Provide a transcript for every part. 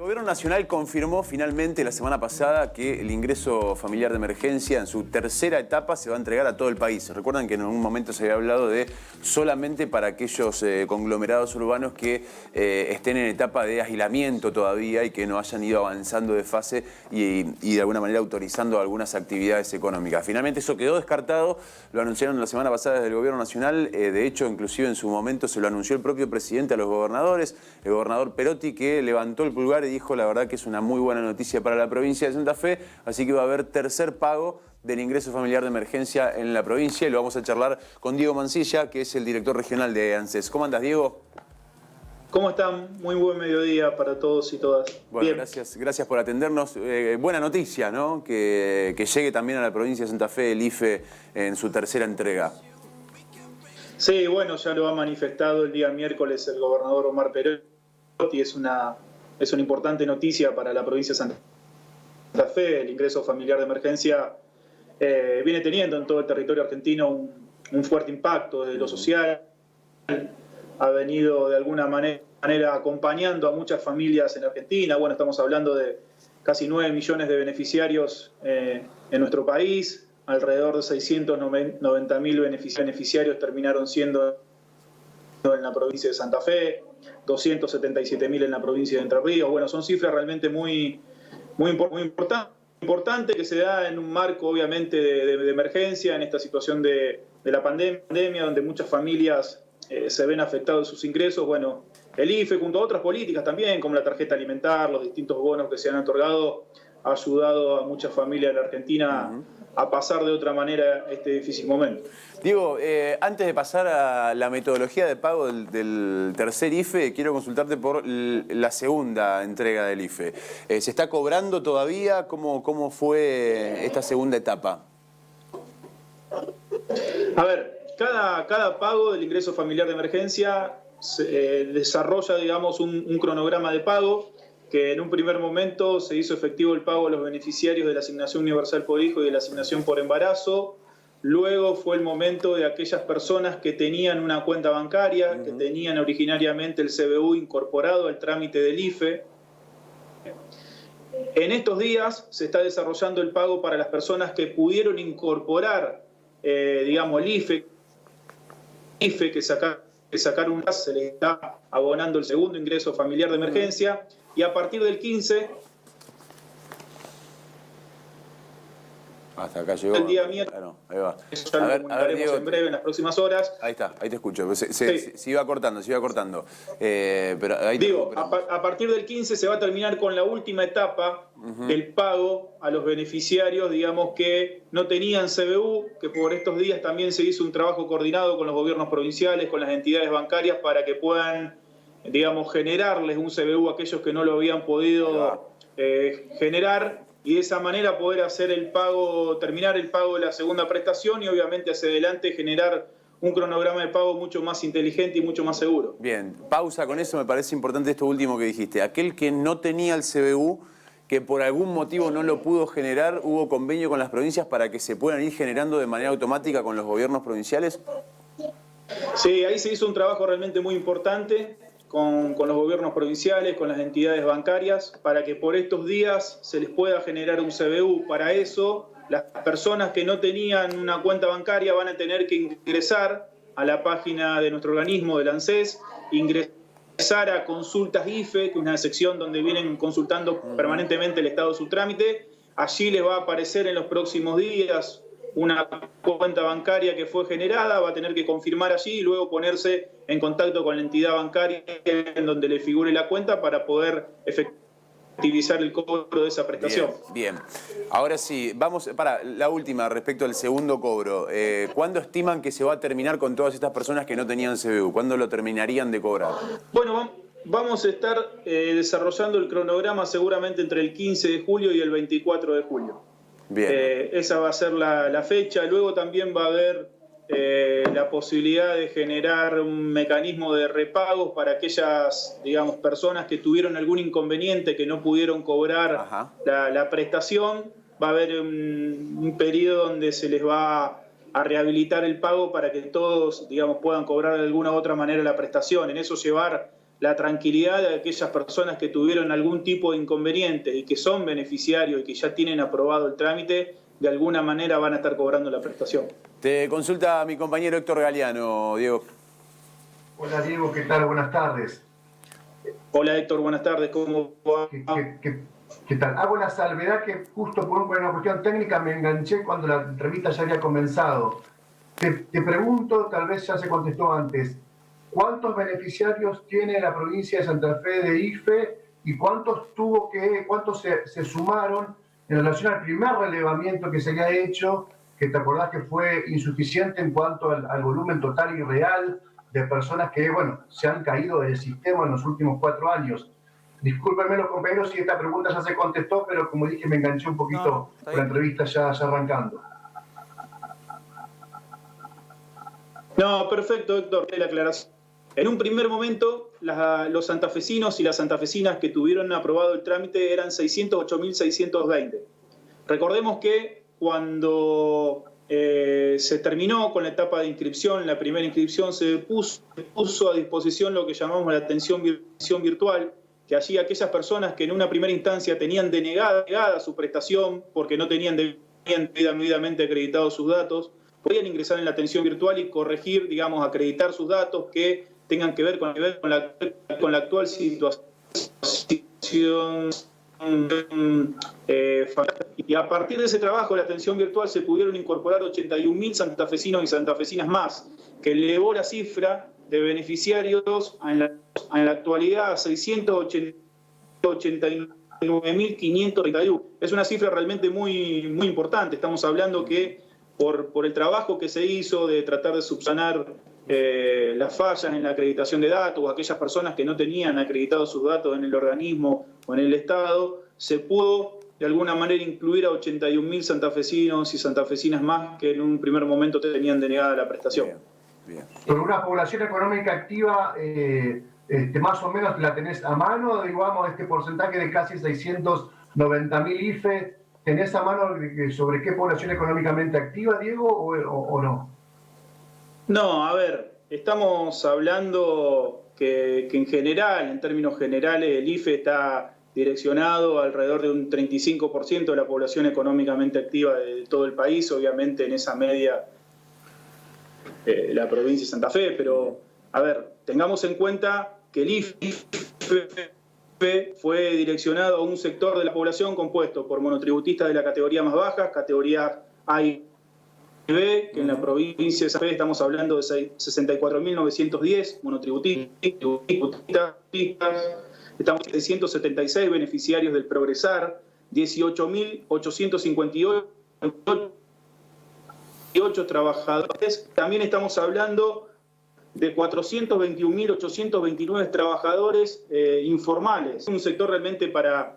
El Gobierno Nacional confirmó finalmente la semana pasada que el ingreso familiar de emergencia en su tercera etapa se va a entregar a todo el país. Recuerdan que en un momento se había hablado de solamente para aquellos conglomerados urbanos que estén en etapa de aislamiento todavía y que no hayan ido avanzando de fase y de alguna manera autorizando algunas actividades económicas. Finalmente eso quedó descartado, lo anunciaron la semana pasada desde el Gobierno Nacional, de hecho inclusive en su momento se lo anunció el propio presidente a los gobernadores, el gobernador Perotti, que levantó el pulgar y dijo la verdad que es una muy buena noticia para la provincia de Santa Fe, así que va a haber tercer pago del ingreso familiar de emergencia en la provincia y lo vamos a charlar con Diego Mancilla, que es el director regional de ANSES. ¿Cómo andas, Diego? ¿Cómo están? Muy buen mediodía para todos y todas. Bueno, bien. Gracias por atendernos. Buena noticia, ¿no? Que llegue también a la provincia de Santa Fe el IFE en su tercera entrega. Sí, bueno, ya lo ha manifestado el día miércoles el gobernador Omar Perotti. Es una importante noticia para la provincia de Santa Fe. El ingreso familiar de emergencia viene teniendo en todo el territorio argentino un fuerte impacto desde lo social. Ha venido de alguna manera acompañando a muchas familias en Argentina. Bueno, estamos hablando de casi 9 millones de beneficiarios en nuestro país. Alrededor de 690.000 beneficiarios terminaron siendo en la provincia de Santa Fe, 277.000 en la provincia de Entre Ríos. Bueno, son cifras realmente muy importantes que se da en un marco obviamente de emergencia, en esta situación de la pandemia, donde muchas familias se ven afectados sus ingresos. Bueno, el IFE junto a otras políticas también, como la tarjeta alimentar, los distintos bonos que se han otorgado, ha ayudado a muchas familias de la Argentina a pasar de otra manera este difícil momento. Diego, antes de pasar a la metodología de pago del tercer IFE, quiero consultarte por la segunda entrega del IFE. ¿Se está cobrando todavía? ¿Cómo fue esta segunda etapa? A ver, cada pago del ingreso familiar de emergencia desarrolla, digamos, un cronograma de pago que en un primer momento se hizo efectivo el pago a los beneficiarios de la asignación universal por hijo y de la asignación por embarazo. Luego fue el momento de aquellas personas que tenían una cuenta bancaria, que tenían originariamente el CBU incorporado al trámite del IFE. En estos días se está desarrollando el pago para las personas que pudieron incorporar, digamos, el IFE que sacaron, se les está abonando el segundo ingreso familiar de emergencia, y a partir del 15... Hasta acá llegó. El día miércoles. Claro, ahí va. Eso ya lo comunicaremos Diego, en breve, en las próximas horas. Ahí está, ahí te escucho. Se iba cortando. Pero ahí digo, a partir del 15 se va a terminar con la última etapa, el pago a los beneficiarios, digamos, que no tenían CBU, que por estos días también se hizo un trabajo coordinado con los gobiernos provinciales, con las entidades bancarias, para que puedan, digamos, generarles un CBU a aquellos que no lo habían podido generar, y de esa manera poder hacer el pago, terminar el pago de la segunda prestación y obviamente hacia adelante generar un cronograma de pago mucho más inteligente y mucho más seguro. Bien, pausa con eso, me parece importante esto último que dijiste. Aquel que no tenía el CBU, que por algún motivo no lo pudo generar, ¿hubo convenio con las provincias para que se puedan ir generando de manera automática con los gobiernos provinciales? Sí, ahí se hizo un trabajo realmente muy importante con los gobiernos provinciales, con las entidades bancarias, para que por estos días se les pueda generar un CBU. Para eso, las personas que no tenían una cuenta bancaria van a tener que ingresar a la página de nuestro organismo, del ANSES, ingresar a consultas IFE, que es una sección donde vienen consultando permanentemente el estado de su trámite. Allí les va a aparecer en los próximos días una cuenta bancaria que fue generada, va a tener que confirmar allí y luego ponerse en contacto con la entidad bancaria en donde le figure la cuenta para poder efectivizar el cobro de esa prestación. Bien. Ahora sí, vamos para la última respecto al segundo cobro. ¿Cuándo estiman que se va a terminar con todas estas personas que no tenían CBU? ¿Cuándo lo terminarían de cobrar? Bueno, vamos a estar desarrollando el cronograma seguramente entre el 15 de julio y el 24 de julio. Bien. Esa va a ser la fecha. Luego también va a haber la posibilidad de generar un mecanismo de repagos para aquellas, digamos, personas que tuvieron algún inconveniente, que no pudieron cobrar la prestación. Va a haber un periodo donde se les va a rehabilitar el pago para que todos, digamos, puedan cobrar de alguna u otra manera la prestación. En eso llevar la tranquilidad de aquellas personas que tuvieron algún tipo de inconveniente y que son beneficiarios y que ya tienen aprobado el trámite, de alguna manera van a estar cobrando la prestación. Te consulta mi compañero Héctor Galeano, Diego. Hola Diego, ¿qué tal? Buenas tardes. Hola Héctor, buenas tardes, ¿cómo va? ¿Qué tal? Hago la salvedad que justo por una cuestión técnica me enganché cuando la entrevista ya había comenzado. Te pregunto, tal vez ya se contestó antes, ¿cuántos beneficiarios tiene la provincia de Santa Fe de IFE y cuántos se sumaron en relación al primer relevamiento que se había hecho, que te acordás que fue insuficiente en cuanto al volumen total y real de personas que, bueno, se han caído del sistema en los últimos 4 años? Discúlpenme los compañeros si esta pregunta ya se contestó, pero como dije me enganché un poquito con la entrevista ya arrancando. No, perfecto Héctor, la aclaración. En un primer momento, los santafesinos y las santafesinas que tuvieron aprobado el trámite eran 608.620. Recordemos que cuando se terminó con la etapa de inscripción, la primera inscripción, se puso a disposición lo que llamamos la atención virtual, que allí aquellas personas que en una primera instancia tenían denegada su prestación porque no tenían debidamente acreditados sus datos, podían ingresar en la atención virtual y corregir, digamos, acreditar sus datos que tengan que ver con la actual situación y a partir de ese trabajo de la atención virtual se pudieron incorporar 81.000 santafesinos y santafesinas más, que elevó la cifra de beneficiarios en la actualidad a 689.531. Es una cifra realmente muy, muy importante. Estamos hablando que por el trabajo que se hizo de tratar de subsanar las fallas en la acreditación de datos, o aquellas personas que no tenían acreditados sus datos en el organismo o en el Estado, se pudo de alguna manera incluir a 81.000 santafesinos y santafesinas más que en un primer momento tenían denegada la prestación. Bien. Con una población económica activa, más o menos la tenés a mano, digamos, este porcentaje de casi 690.000 IFE, ¿tenés a mano sobre qué población económicamente activa, Diego, o no? No, a ver, estamos hablando que en general, en términos generales, el IFE está direccionado alrededor de un 35% de la población económicamente activa de todo el país, obviamente en esa media la provincia de Santa Fe, pero a ver, tengamos en cuenta que el IFE fue direccionado a un sector de la población compuesto por monotributistas de la categoría más baja, categoría A y B, que en la provincia de Santa Fe estamos hablando de 64.910 monotributistas, estamos en 676 beneficiarios del Progresar, 18.858 trabajadores. También estamos hablando de 421.829 trabajadores informales. Un sector realmente para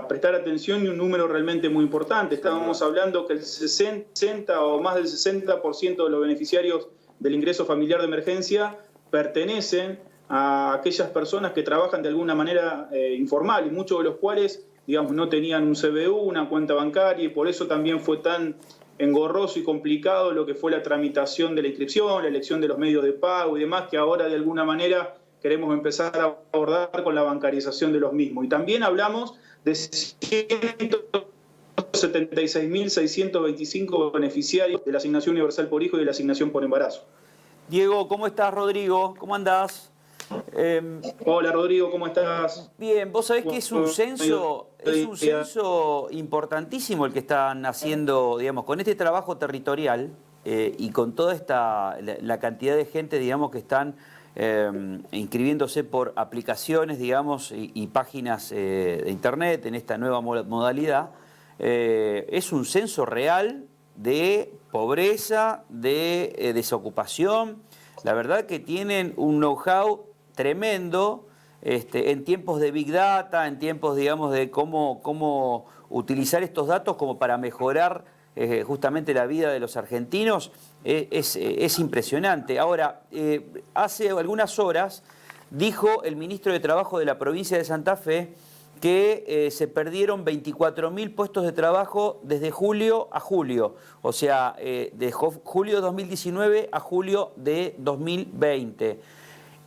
prestar atención y un número realmente muy importante. Estábamos hablando que el 60 o más del 60% de los beneficiarios del ingreso familiar de emergencia pertenecen a aquellas personas que trabajan de alguna manera informal, y muchos de los cuales, digamos, no tenían un CBU, una cuenta bancaria, y por eso también fue tan engorroso y complicado lo que fue la tramitación de la inscripción, la elección de los medios de pago y demás, que ahora de alguna manera queremos empezar a abordar con la bancarización de los mismos. Y también hablamos de 176.625 beneficiarios de la asignación universal por hijo y de la asignación por embarazo. Diego, ¿cómo estás, Rodrigo? ¿Cómo andás? Hola, Rodrigo, ¿cómo estás? Bien, vos sabés que es un censo importantísimo el que están haciendo, digamos, con este trabajo territorial y con toda la cantidad de gente, digamos, que están inscribiéndose por aplicaciones, digamos, y páginas de internet en esta nueva modalidad. Es un censo real de pobreza, de desocupación. La verdad que tienen un know-how tremendo en tiempos de Big Data, en tiempos, digamos, de cómo utilizar estos datos como para mejorar justamente la vida de los argentinos. Es impresionante. Ahora, hace algunas horas dijo el ministro de Trabajo de la provincia de Santa Fe que se perdieron 24.000 puestos de trabajo desde julio a julio, o sea, de julio de 2019 a julio de 2020.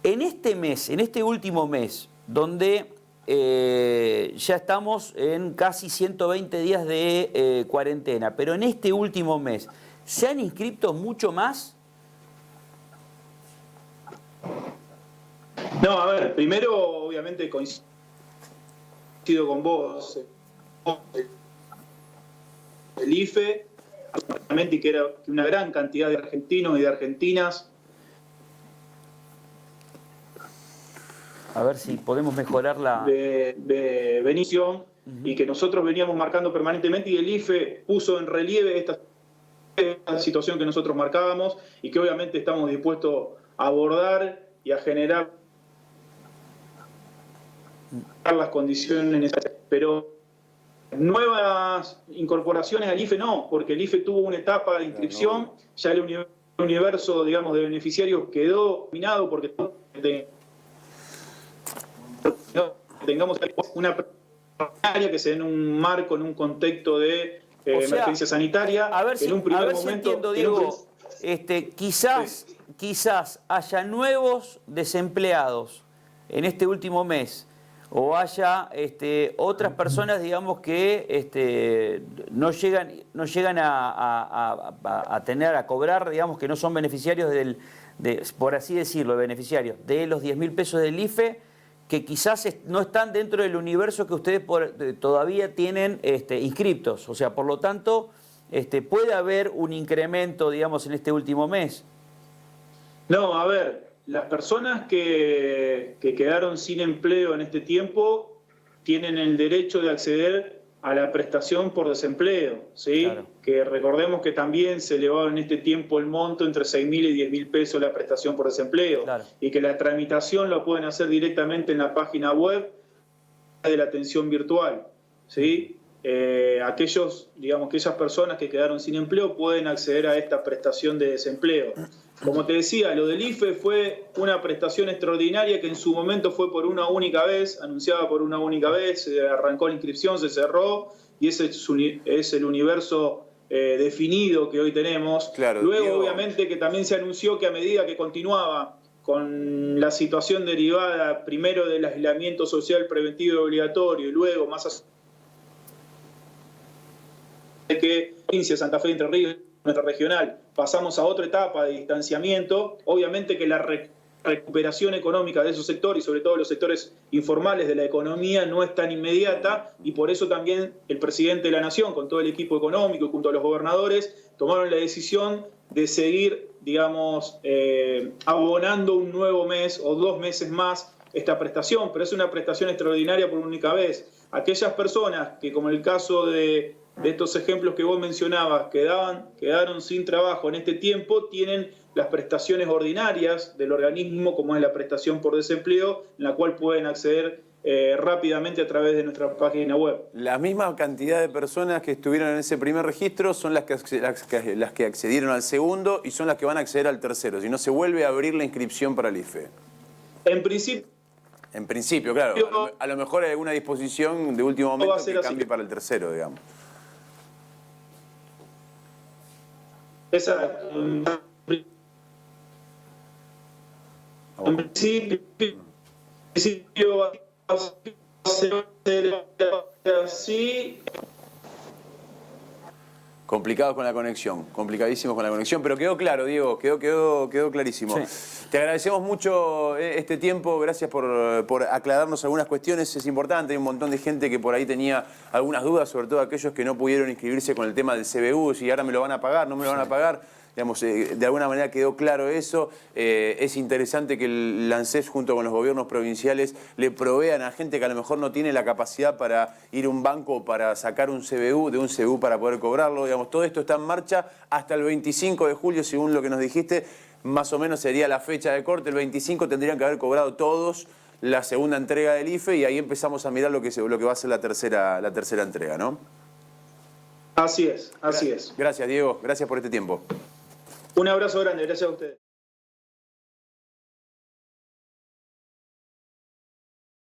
En este mes, en este último mes, donde ya estamos en casi 120 días de cuarentena, pero en este último mes, ¿se han inscrito mucho más? No, a ver, primero, obviamente, coincido con vos. El IFE, y que era una gran cantidad de argentinos y de argentinas. A ver si podemos mejorar la... de Benicio, y que nosotros veníamos marcando permanentemente, y el IFE puso en relieve esta situación que nosotros marcábamos y que obviamente estamos dispuestos a abordar y a generar las condiciones necesarias. Pero nuevas incorporaciones al IFE no, porque el IFE tuvo una etapa de inscripción, ya el universo, digamos, de beneficiarios quedó minado porque tengamos una área que se dé en un marco, en un contexto de emergencia sanitaria. A ver si, en un primer momento, entiendo, Diego, quizás haya nuevos desempleados en este último mes, o haya otras personas, digamos, que no llegan a tener, a cobrar, digamos, que no son beneficiarios por así decirlo, beneficiarios de los 10.000 pesos del IFE, que quizás no están dentro del universo que ustedes todavía tienen inscriptos. O sea, por lo tanto, puede haber un incremento, digamos, en este último mes. No, a ver, las personas que quedaron sin empleo en este tiempo tienen el derecho de acceder a la prestación por desempleo, ¿sí? Claro. Que recordemos que también se elevó en este tiempo el monto entre 6.000 y 10.000 pesos la prestación por desempleo. Claro. Y que la tramitación lo pueden hacer directamente en la página web de la atención virtual, ¿sí? Aquellas personas que quedaron sin empleo pueden acceder a esta prestación de desempleo. Como te decía, lo del IFE fue una prestación extraordinaria que en su momento fue por una única vez, anunciada por una única vez, se arrancó la inscripción, se cerró, y ese es el universo definido que hoy tenemos. Claro, luego, Diego, obviamente, que también se anunció que a medida que continuaba con la situación derivada primero del aislamiento social preventivo y obligatorio, y luego más de que provincia Santa Fe de Entre Ríos, nuestra regional, pasamos a otra etapa de distanciamiento, obviamente que la recuperación económica de esos sectores, y sobre todo los sectores informales de la economía, no es tan inmediata, y por eso también el presidente de la Nación, con todo el equipo económico y junto a los gobernadores, tomaron la decisión de seguir, digamos, abonando un nuevo mes o 2 meses más esta prestación, pero es una prestación extraordinaria por única vez. Aquellas personas que, como el caso de estos ejemplos que vos mencionabas, quedaron sin trabajo en este tiempo, tienen las prestaciones ordinarias del organismo, como es la prestación por desempleo, en la cual pueden acceder rápidamente a través de nuestra página web. La misma cantidad de personas que estuvieron en ese primer registro son las que accedieron al segundo y son las que van a acceder al tercero, si no se vuelve a abrir la inscripción para el IFE. En principio... En principio, claro. A lo mejor hay alguna disposición de último momento que cambie para el tercero, digamos. Exacto. En principio va a ser así. Complicados con la conexión, complicadísimos con la conexión, pero quedó claro, Diego, quedó clarísimo. Sí. Te agradecemos mucho este tiempo, gracias por aclararnos algunas cuestiones, es importante, hay un montón de gente que por ahí tenía algunas dudas, sobre todo aquellos que no pudieron inscribirse con el tema del CBU, si ahora me lo van a pagar, no me lo van a pagar. Digamos, de alguna manera quedó claro eso. Es interesante que el ANSES junto con los gobiernos provinciales le provean a gente que a lo mejor no tiene la capacidad para ir a un banco o para sacar un CBU, de un CBU para poder cobrarlo. Digamos, todo esto está en marcha hasta el 25 de julio, según lo que nos dijiste. Más o menos sería la fecha de corte. El 25 tendrían que haber cobrado todos la segunda entrega del IFE y ahí empezamos a mirar lo que va a ser la tercera entrega, ¿no? Así es, así es. Gracias, Diego. Gracias por este tiempo. Un abrazo grande, gracias a ustedes.